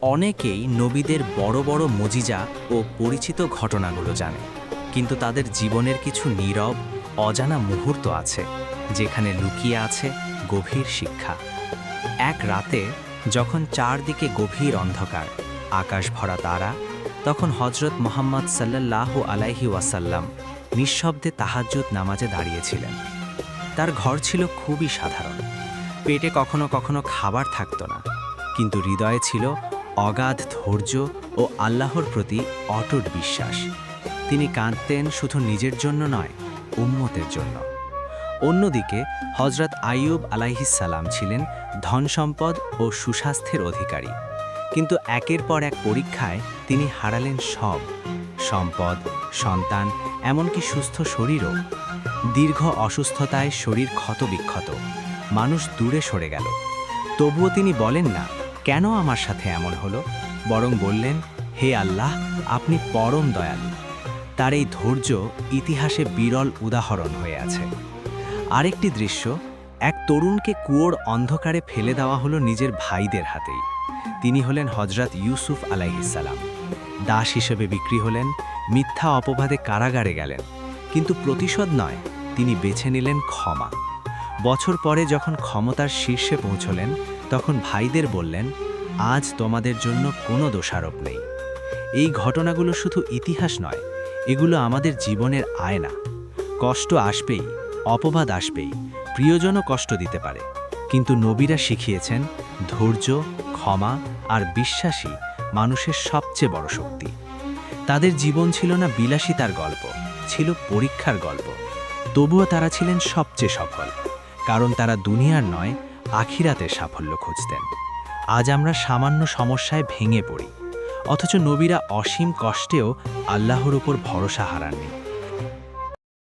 অনেকেই নবীদের বড় বড় মজিজা ও পরিচিত ঘটনাগুলো জানে, কিন্তু তাদের জীবনের কিছু নীরব অজানা মুহূর্ত আছে যেখানে লুকিয়ে আছে গভীর শিক্ষা। এক রাতে যখন চারদিকে গভীর অন্ধকার, আকাশ ভরা তারা, তখন হজরত মুহাম্মদ সাল্লাল্লাহু আলাইহি ওয়াসাল্লাম নিঃশব্দে তাহাজ্জুদ নামাজে দাঁড়িয়েছিলেন। তার ঘর ছিল খুবই সাধারণ, পেটে কখনো কখনো খাবার থাকতো না, কিন্তু হৃদয়ে ছিল অগাধ ধৈর্য ও আল্লাহর প্রতি অটুট বিশ্বাস। তিনি কাঁদতেন শুধু নিজের জন্য নয়, উম্মতের জন্য। অন্যদিকে হজরত আইয়ুব আলাইহিসসালাম ছিলেন ধনসম্পদ ও সুস্বাস্থ্যের অধিকারী, কিন্তু একের পর এক পরীক্ষায় তিনি হারালেন সব, সম্পদ, সন্তান, এমনকি সুস্থ শরীরও। দীর্ঘ অসুস্থতায় শরীর ক্ষতবিক্ষত, মানুষ দূরে সরে গেল। তবুও তিনি বলেন না, কেন আমার সাথে এমন হলো, বরং বললেন, হে আল্লাহ, আপনি পরম দয়ালু। তার এই ধৈর্য ইতিহাসে বিরল উদাহরণ হয়ে আছে। আরেকটি দৃশ্য, এক তরুণকে কুয়োর অন্ধকারে ফেলে দেওয়া হলো নিজের ভাইদের হাতেই। তিনি হলেন হজরত ইউসুফ আলাইহিসসালাম। দাস হিসেবে বিক্রি হলেন, মিথ্যা অপবাদে কারাগারে গেলেন, কিন্তু প্রতিশোধ নয়, তিনি বেছে নিলেন ক্ষমা। বছর পরে যখন ক্ষমতার শীর্ষে পৌঁছলেন, তখন ভাইদের বললেন, আজ তোমাদের জন্য কোনো দোষারোপ নেই। এই ঘটনাগুলো শুধু ইতিহাস নয়, এগুলো আমাদের জীবনের আয়না। কষ্ট আসবেই, অপবাদ আসবেই, প্রিয়জনও কষ্ট দিতে পারে, কিন্তু নবীরা শিখিয়েছেন ধৈর্য, ক্ষমা আর বিশ্বাসী মানুষের সবচেয়ে বড় শক্তি। তাদের জীবন ছিল না বিলাসিতার গল্প, ছিল পরীক্ষার গল্প। তবুও তারা ছিলেন সবচেয়ে সফল, কারণ তারা দুনিয়ার নয়, আখিরাতের সাফল্য খুঁজতেন। আজ আমরা সামান্য সমস্যায় ভেঙে পড়ি, অথচ নবীরা অসীম কষ্টেও আল্লাহর উপর ভরসা হারাননি।